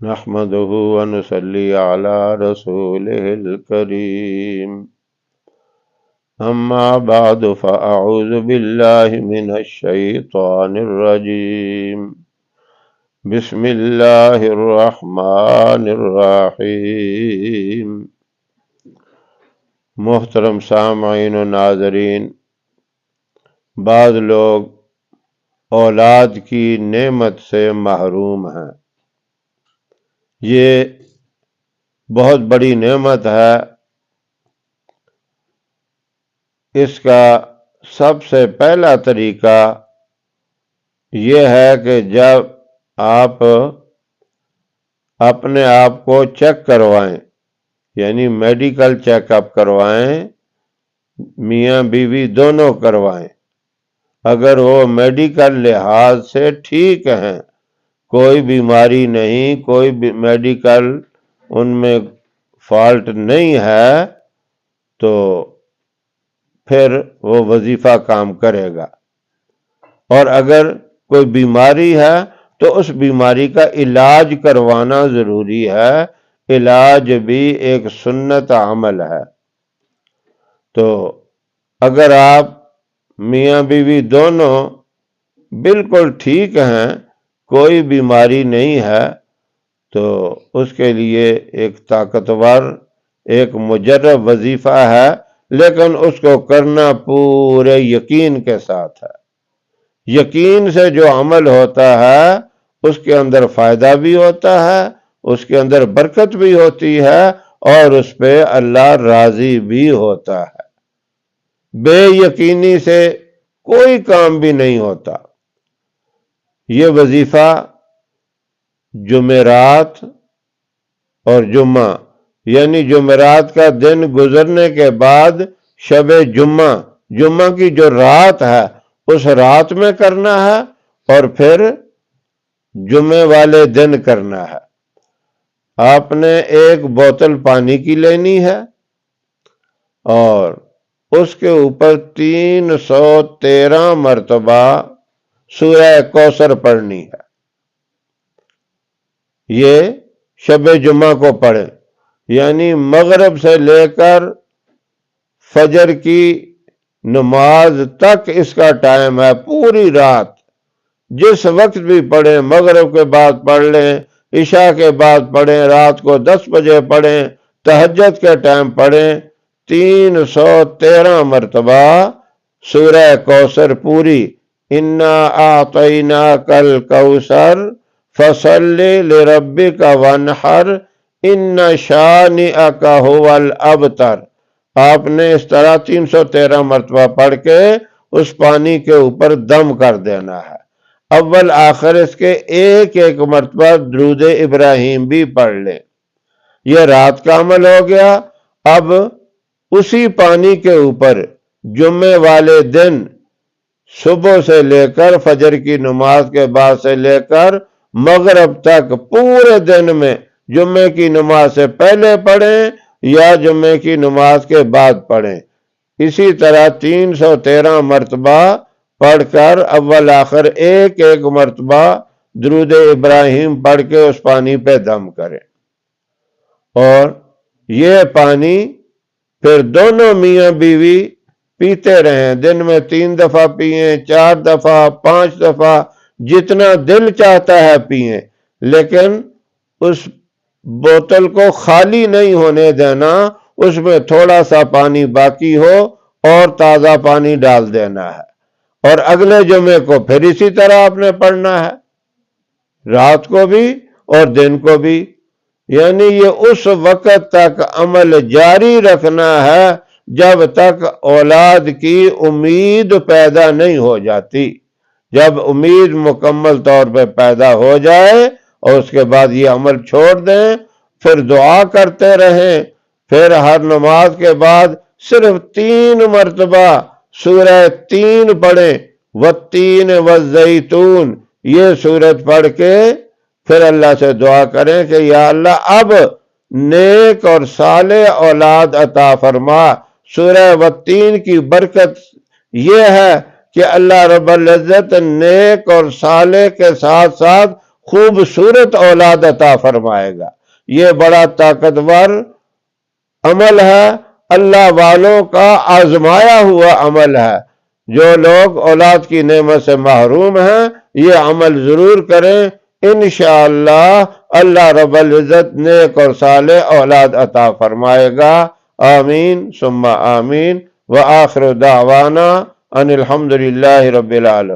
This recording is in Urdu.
نحمده ونصلي على رسوله الكريم أما بعد فأعوذ بالله من الشيطان الرجيم بسم الله الرحمن الرحيم۔ محترم سامعین و ناظرین، بعض لوگ اولاد کی نعمت سے محروم ہیں۔ یہ بہت بڑی نعمت ہے۔ اس کا سب سے پہلا طریقہ یہ ہے کہ جب آپ اپنے آپ کو چیک کروائیں، یعنی میڈیکل چیک اپ کروائیں، میاں بیوی دونوں کروائیں۔ اگر وہ میڈیکل لحاظ سے ٹھیک ہیں، کوئی بیماری نہیں، کوئی میڈیکل ان میں فالٹ نہیں ہے، تو پھر وہ وظیفہ کام کرے گا۔ اور اگر کوئی بیماری ہے تو اس بیماری کا علاج کروانا ضروری ہے۔ علاج بھی ایک سنت عمل ہے۔ تو اگر آپ میاں بیوی دونوں بالکل ٹھیک ہیں، کوئی بیماری نہیں ہے، تو اس کے لیے ایک طاقتور، ایک مجرب وظیفہ ہے، لیکن اس کو کرنا پورے یقین کے ساتھ ہے۔ یقین سے جو عمل ہوتا ہے اس کے اندر فائدہ بھی ہوتا ہے، اس کے اندر برکت بھی ہوتی ہے، اور اس پہ اللہ راضی بھی ہوتا ہے۔ بے یقینی سے کوئی کام بھی نہیں ہوتا۔ یہ وظیفہ جمعرات اور جمعہ، یعنی جمعرات کا دن گزرنے کے بعد شب جمعہ کی جو رات ہے اس رات میں کرنا ہے، اور پھر جمعے والے دن کرنا ہے۔ آپ نے ایک بوتل پانی کی لینی ہے اور اس کے اوپر 313 مرتبہ سورہ کوثر پڑھنی ہے۔ یہ شب جمعہ کو پڑھیں، یعنی مغرب سے لے کر فجر کی نماز تک اس کا ٹائم ہے، پوری رات جس وقت بھی پڑھیں، مغرب کے بعد پڑھ لیں، عشاء کے بعد پڑھیں، رات کو 10 بجے پڑھیں، تہجد کے ٹائم پڑھیں، 313 مرتبہ سورہ کوثر پوری۔ انا اعطیناک الکوثر فصل لربک وانحر ان شانئک هو الابتر۔ آپ نے اس طرح 313 مرتبہ پڑھ کے اس پانی کے اوپر دم کر دینا ہے۔ اول آخر اس کے ایک ایک مرتبہ درود ابراہیم بھی پڑھ لیں۔ یہ رات کا عمل ہو گیا۔ اب اسی پانی کے اوپر جمعے والے دن صبح سے لے کر فجر کی نماز کے بعد سے لے کر مغرب تک پورے دن میں جمعے کی نماز سے پہلے پڑھیں یا جمعے کی نماز کے بعد پڑھیں، اسی طرح 313 مرتبہ پڑھ کر اول آخر ایک ایک مرتبہ درود ابراہیم پڑھ کے اس پانی پہ دم کریں۔ اور یہ پانی پھر دونوں میاں بیوی پیتے رہیں، دن میں 3 دفعہ پئیں، 4 دفعہ، 5 دفعہ، جتنا دل چاہتا ہے پئیں، لیکن اس بوتل کو خالی نہیں ہونے دینا، اس میں تھوڑا سا پانی باقی ہو اور تازہ پانی ڈال دینا ہے، اور اگلے جمعے کو پھر اسی طرح آپ نے پڑھنا ہے، رات کو بھی اور دن کو بھی۔ یعنی یہ اس وقت تک عمل جاری رکھنا ہے جب تک اولاد کی امید پیدا نہیں ہو جاتی۔ جب امید مکمل طور پہ پیدا ہو جائے اور اس کے بعد یہ عمل چھوڑ دیں، پھر دعا کرتے رہیں، پھر ہر نماز کے بعد صرف 3 مرتبہ سورہ 3 پڑھیں، والتین والزیتون، یہ سورت پڑھ کے پھر اللہ سے دعا کریں کہ یا اللہ اب نیک اور صالح اولاد عطا فرما۔ سورہ والتین کی برکت یہ ہے کہ اللہ رب العزت نیک اور صالح کے ساتھ ساتھ خوبصورت اولاد عطا فرمائے گا۔ یہ بڑا طاقتور عمل ہے، اللہ والوں کا آزمایا ہوا عمل ہے۔ جو لوگ اولاد کی نعمت سے محروم ہیں یہ عمل ضرور کریں، انشاءاللہ اللہ رب العزت نیک اور صالح اولاد عطا فرمائے گا۔ آمین ثم آمین، وآخر دعوانا ان الحمدللہ رب العالمین۔